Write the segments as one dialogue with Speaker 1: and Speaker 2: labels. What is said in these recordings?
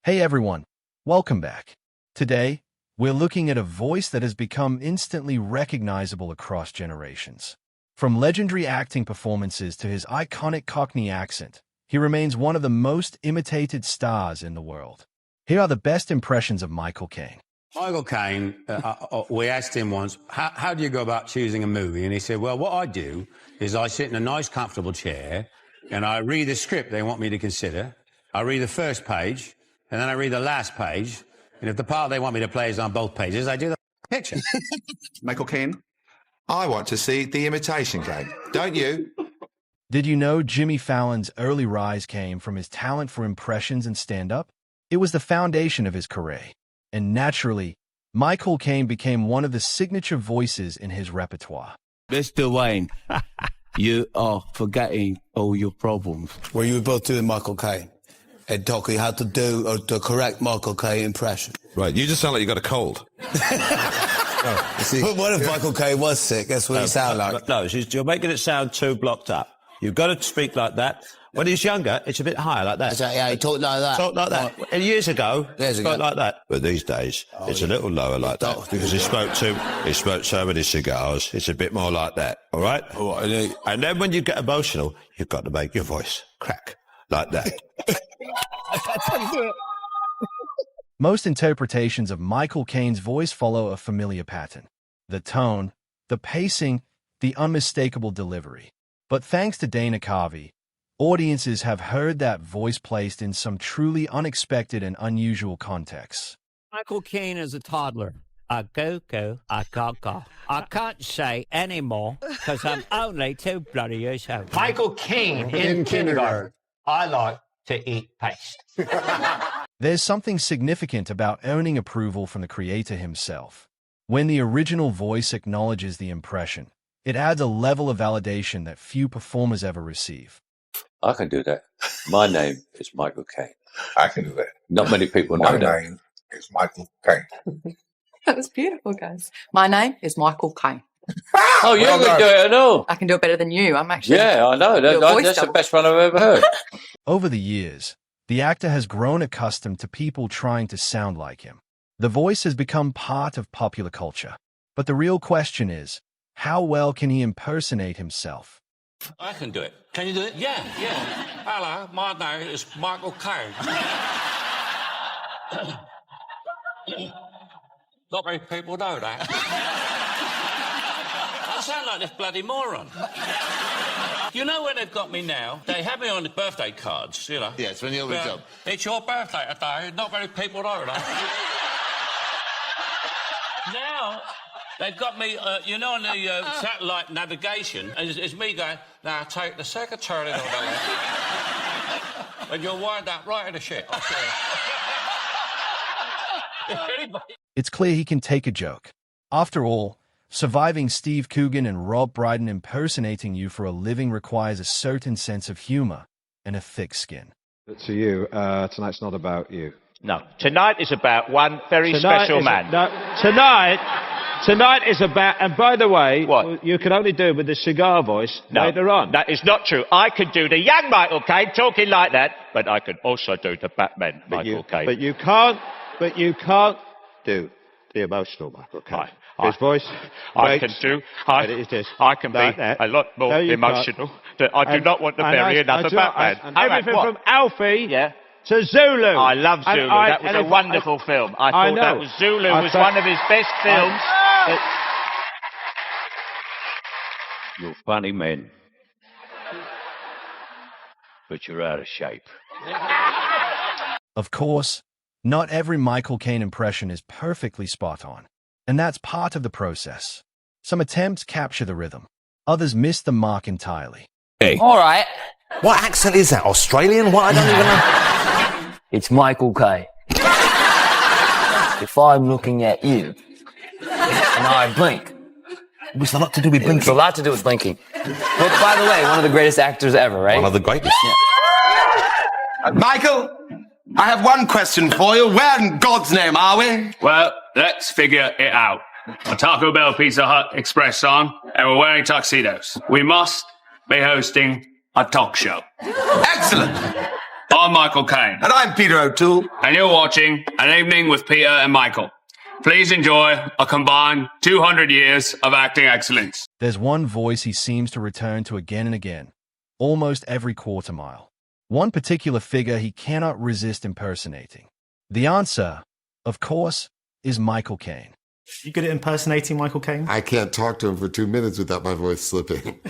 Speaker 1: Hey everyone, welcome back. Today, we're looking at a voice that has become instantly recognizable across generations. From legendary acting performances to his iconic Cockney accent, he remains one of the most imitated stars in the world. Here are the best impressions of Michael Caine.
Speaker 2: Michael Caine, we asked him once, how do you go about choosing a movie? And he said, well, what I do is I sit in a nice, comfortable chair and I read the script they want me to consider. I read the first page and then I read the last page. And if the part they want me to play is on both pages, I do the picture.
Speaker 3: Michael Caine, I want to see The Imitation Game. Don't you?
Speaker 1: Did you know Jimmy Fallon's early rise came from his talent for impressions and stand-up? It was the foundation of his career. And naturally, Michael Caine became one of the signature voices in his repertoire.
Speaker 4: Mr. Wayne, you are forgetting all your problems.
Speaker 5: Well, you were both doing Michael Caine. Ed Docky had to do the correct Michael Caine impression.
Speaker 6: Right, you just sound like you got a cold.
Speaker 5: But what if Michael Caine was sick? That's what you sound like.
Speaker 7: No, you're making it sound too blocked up. You've got to speak like that. When he's younger, it's a bit higher like that.
Speaker 5: Yeah, he talked like that.
Speaker 7: Talk like that. And years ago, he spoke like that. But these days, it's a little lower like that. Because he smoked so many cigars, it's a bit more like that, all right? And then when you get emotional, you've got to make your voice crack like that.
Speaker 1: Most interpretations of Michael Caine's voice follow a familiar pattern. The tone, the pacing, the unmistakable delivery. But thanks to Dana Carvey, audiences have heard that voice placed in some truly unexpected and unusual contexts.
Speaker 8: Michael Caine is a toddler. A go-go, a gaga. I can't say any more because I'm only 2 bloody years old.
Speaker 9: Michael Caine in kindergarten. I like to eat paste.
Speaker 1: There's something significant about earning approval from the creator himself. When the original voice acknowledges the impression, it adds a level of validation that few performers ever receive.
Speaker 10: I can do that. My name is Michael Caine.
Speaker 3: I can do that.
Speaker 10: Not many people know that.
Speaker 3: My name is Michael Caine.
Speaker 11: That was beautiful, guys. My name is Michael Caine.
Speaker 10: Oh, you can do it at all.
Speaker 11: I can do it better than you. I'm actually...
Speaker 10: Yeah, I know. That's the best one I've ever heard.
Speaker 1: Over the years, the actor has grown accustomed to people trying to sound like him. The voice has become part of popular culture. But the real question is, how well can he impersonate himself?
Speaker 7: I can do it. Can you do it? Yeah. Hello, my name is Michael Caine. Not many people know that. I sound like this bloody moron. You know where they've got me now? They have me on the birthday cards, you know.
Speaker 6: Yes, when you're the job.
Speaker 7: It's your birthday today. Not many people know that. Now, they've got me, on the satellite navigation, and it's me going, now take the second turning on the left, and you'll wind up right in the shit.
Speaker 1: It's clear he can take a joke. After all, surviving Steve Coogan and Rob Brydon impersonating you for a living requires a certain sense of humor and a thick skin.
Speaker 12: To you, tonight's not about you.
Speaker 13: No, tonight is about one very special man. Tonight is about, and by the way, what? You can only do it with the cigar voice later on. That is not true. I could do the young Michael Caine talking like that, but I could also do the Batman Michael Caine.
Speaker 12: But you can't do the emotional Michael Caine. His voice.
Speaker 13: I can be a lot more emotional. I do not want to bury another Batman.
Speaker 12: Everything from Alfie to Zulu.
Speaker 13: I love Zulu. That was a wonderful film. I thought that was Zulu was one of his best films. You're funny men, but you're out of shape.
Speaker 1: Of course, not every Michael Caine impression is perfectly spot on, and that's part of the process. Some attempts capture the rhythm. Others miss the mark entirely.
Speaker 4: Hey.
Speaker 14: All right.
Speaker 15: What accent is that? Australian? What? I don't even know.
Speaker 14: It's Michael Caine. If I'm looking at you and I blink.
Speaker 15: It's a lot to do with blinking.
Speaker 14: It's a lot to do with blinking. But by the way, one of the greatest actors ever, right?
Speaker 15: One of the greatest.
Speaker 14: Yeah.
Speaker 16: Michael, I have one question for you. Where in God's name are we?
Speaker 17: Well, let's figure it out. A Taco Bell Pizza Hut Express song, and we're wearing tuxedos. We must be hosting a talk show.
Speaker 16: Excellent.
Speaker 17: I'm Michael Caine.
Speaker 16: And I'm Peter O'Toole.
Speaker 17: And you're watching An Evening with Peter and Michael. Please enjoy a combined 200 years of acting excellence.
Speaker 1: There's one voice he seems to return to again and again, almost every quarter mile. One particular figure he cannot resist impersonating. The answer, of course, is Michael Caine.
Speaker 18: You good at impersonating Michael Caine?
Speaker 19: I can't talk to him for 2 minutes without my voice slipping.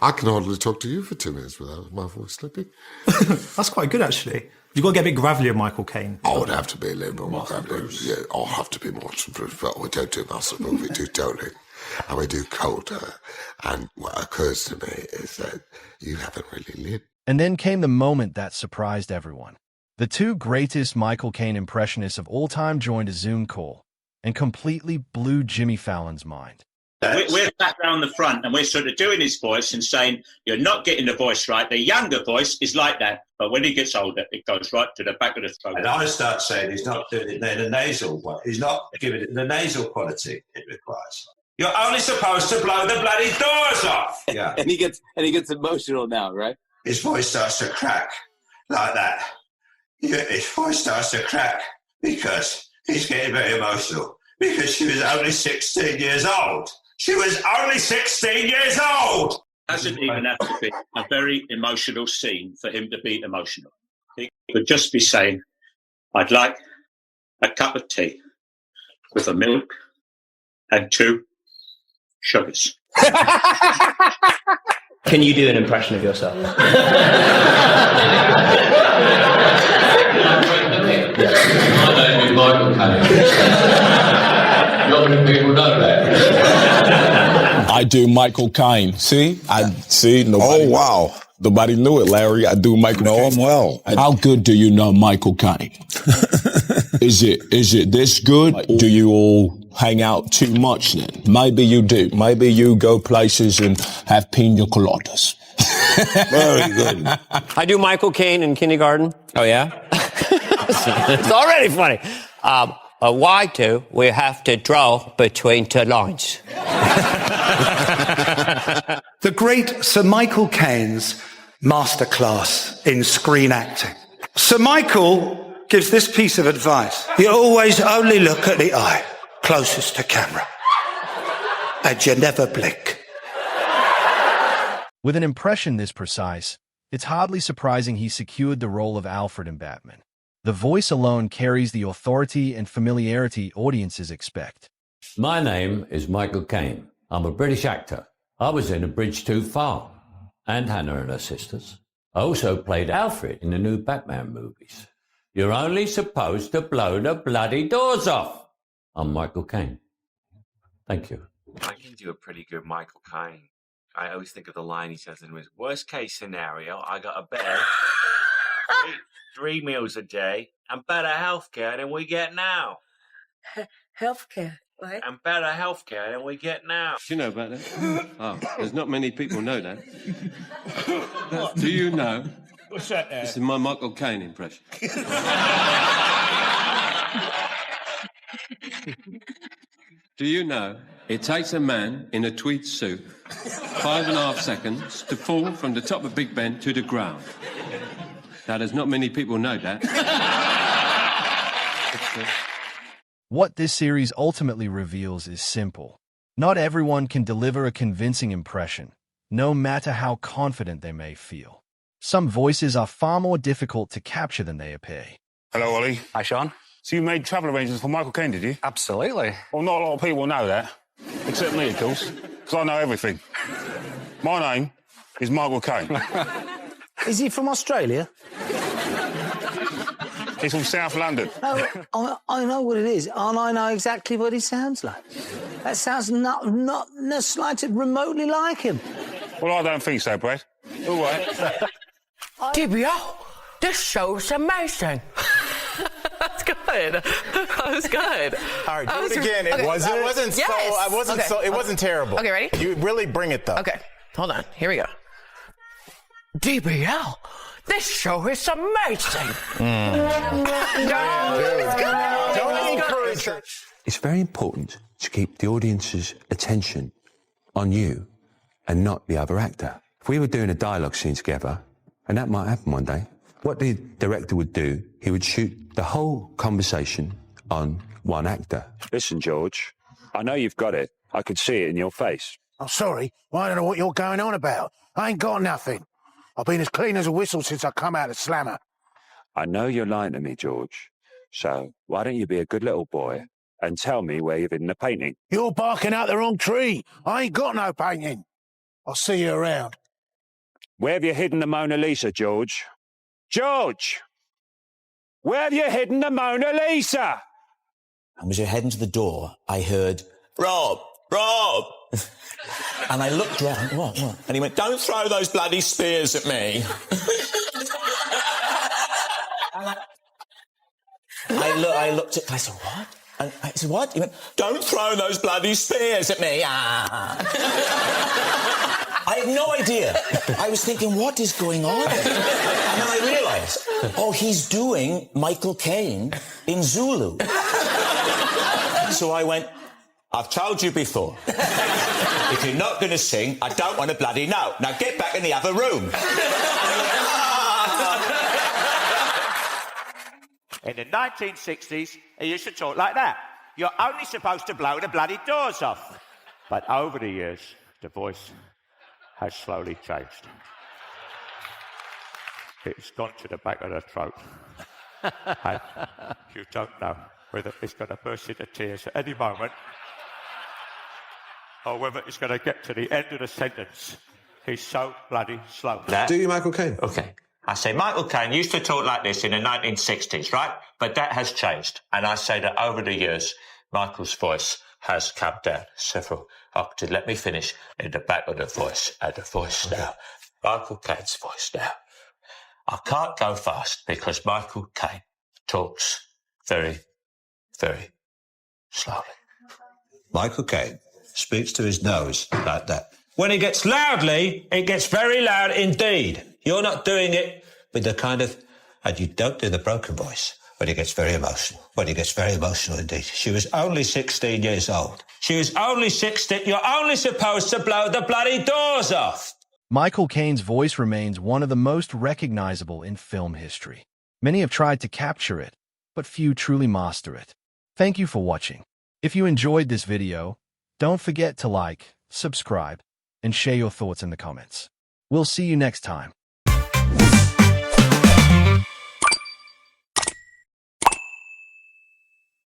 Speaker 19: I can hardly talk to you for 2 minutes without my voice slipping.
Speaker 18: That's quite good, actually. You've got to get a bit gravelly with Michael Caine.
Speaker 19: I would have to be a little bit more gravelly. Yeah, I'll have to be more bruce, but we don't do muscle, but we do toning. And we do colder. And what occurs to me is that you haven't really lived.
Speaker 1: And then came the moment that surprised everyone. The two greatest Michael Caine impressionists of all time joined a Zoom call and completely blew Jimmy Fallon's mind.
Speaker 20: We're back round the front and we're sort of doing his voice and saying, you're not getting the voice right. The younger voice is like that, but when he gets older, it goes right to the back of the throat.
Speaker 7: And I start saying he's not doing it in the nasal one. He's not giving it the nasal quality it requires. You're only supposed to blow the bloody doors off. Yeah.
Speaker 14: and he gets emotional now, right?
Speaker 7: His voice starts to crack like that. Yeah, his voice starts to crack because he's getting very emotional. Because she was only 16 years old. She was only 16 years old!
Speaker 20: It doesn't even have to be a very emotional scene for him to be emotional. He could just be saying, I'd like a cup of tea with a milk and 2 sugars.
Speaker 14: Can you do an impression of yourself?
Speaker 21: My name is Michael Caine. Not many people know that.
Speaker 22: I do Michael Caine. See? Nobody.
Speaker 6: Oh, wow.
Speaker 22: Nobody knew it, Larry. I do Michael Caine.
Speaker 6: Him well.
Speaker 22: How good do you know Michael Caine? Is it this good? Do you all hang out too much then? Maybe you do. Maybe you go places and have pina coladas.
Speaker 6: Very good.
Speaker 8: I do Michael Caine in kindergarten. Oh, yeah? It's already funny. Why do we have to draw between 2 lines?
Speaker 23: The great Sir Michael Caine's Masterclass in screen acting. Sir Michael gives this piece of advice. You always only look at the eye closest to camera. And you never blink.
Speaker 1: With an impression this precise, it's hardly surprising he secured the role of Alfred in Batman. The voice alone carries the authority and familiarity audiences expect.
Speaker 24: My name is Michael Caine. I'm a British actor. I was in A Bridge Too Far and Hannah and Her Sisters. I also played Alfred in the new Batman movies. You're only supposed to blow the bloody doors off. I'm Michael Caine. Thank you.
Speaker 25: I can do a pretty good Michael Caine. I always think of the line he says in his worst case scenario, I got a bed, 3 meals a day, and better healthcare than we get now.
Speaker 26: Healthcare, right?
Speaker 25: And better healthcare than we get now.
Speaker 27: Do you know about that? Oh, there's not many people know that. Do you know?
Speaker 25: What's that?
Speaker 27: This is my Michael Caine impression. Do you know it takes a man in a tweed suit 5.5 seconds to fall from the top of Big Ben to the ground? Now, there's not many people know that.
Speaker 1: What this series ultimately reveals is simple. Not everyone can deliver a convincing impression, no matter how confident they may feel. Some voices are far more difficult to capture than they appear.
Speaker 28: Hello, Ollie.
Speaker 29: Hi, Sean.
Speaker 28: So you made travel arrangements for Michael Caine, did you?
Speaker 29: Absolutely.
Speaker 28: Well, not a lot of people know that, except me, of course, because I know everything. My name is Michael Caine.
Speaker 29: Is he from Australia?
Speaker 28: He's from South London.
Speaker 29: Oh, I know what it is, and I know exactly what he sounds like. That sounds not the slightest remotely like him.
Speaker 28: Well, I don't think so, Brad. All right.
Speaker 26: Dibio, this show's amazing.
Speaker 30: That's good. That was good.
Speaker 31: All right, do it again. It wasn't terrible.
Speaker 30: Okay, ready?
Speaker 31: You really bring it though.
Speaker 30: Okay, hold on. Here we go. DBL, this show is amazing.
Speaker 32: It's very important to keep the audience's attention on you and not the other actor. If we were doing a dialogue scene together, and that might happen one day, What the director would do, he would shoot the whole conversation on one actor.
Speaker 28: Listen, George, I know you've got it. I could see it in your face.
Speaker 31: I'm sorry, but I don't know what you're going on about. I ain't got nothing. I've been as clean as a whistle since I come out of Slammer.
Speaker 28: I know you're lying to me, George. So why don't you be a good little boy and tell me where you've hidden the painting?
Speaker 31: You're barking out the wrong tree. I ain't got no painting. I'll see you around.
Speaker 28: Where have you hidden the Mona Lisa, George? George! Where have you hidden the Mona Lisa?
Speaker 2: And as you're heading to the door, I heard, Rob! Rob! And I looked round, what? And he went, don't throw those bloody spears at me. I looked at, I said, what? And I said, what? He went, don't throw those bloody spears at me. Ah. I had no idea. I was thinking, what is going on? And then I realised, oh, he's doing Michael Caine in Zulu. So I went, I've told you before. If you're not going to sing, I don't want to bloody know. Now get back in the other room.
Speaker 3: In the 1960s, he used to talk like that. You're only supposed to blow the bloody doors off. But over the years, the voice has slowly changed. It's gone to the back of the throat. And you don't know whether it's going to burst into tears at any moment or whether it's going to get to the end of the sentence. He's so bloody slow.
Speaker 32: Do you, Michael Caine?
Speaker 3: Okay. I say Michael Caine used to talk like this in the 1960s, right? But that has changed. And I say that over the years, Michael's voice has come down several octaves. Let me finish in the back of the voice, and the voice now. Michael Caine's voice now. I can't go fast because Michael Caine talks very, very slowly.
Speaker 7: Michael Caine speaks to his nose like that. When he gets loudly, it gets very loud indeed. You're not doing it with the kind of... And you don't do the broken voice when he gets very emotional. When he gets very emotional indeed. She was only 16 years old. She was only 16. You're only supposed to blow the bloody doors off.
Speaker 1: Michael Caine's voice remains one of the most recognizable in film history. Many have tried to capture it, but few truly master it. Thank you for watching. If you enjoyed this video, don't forget to like, subscribe, and share your thoughts in the comments. We'll see you next time.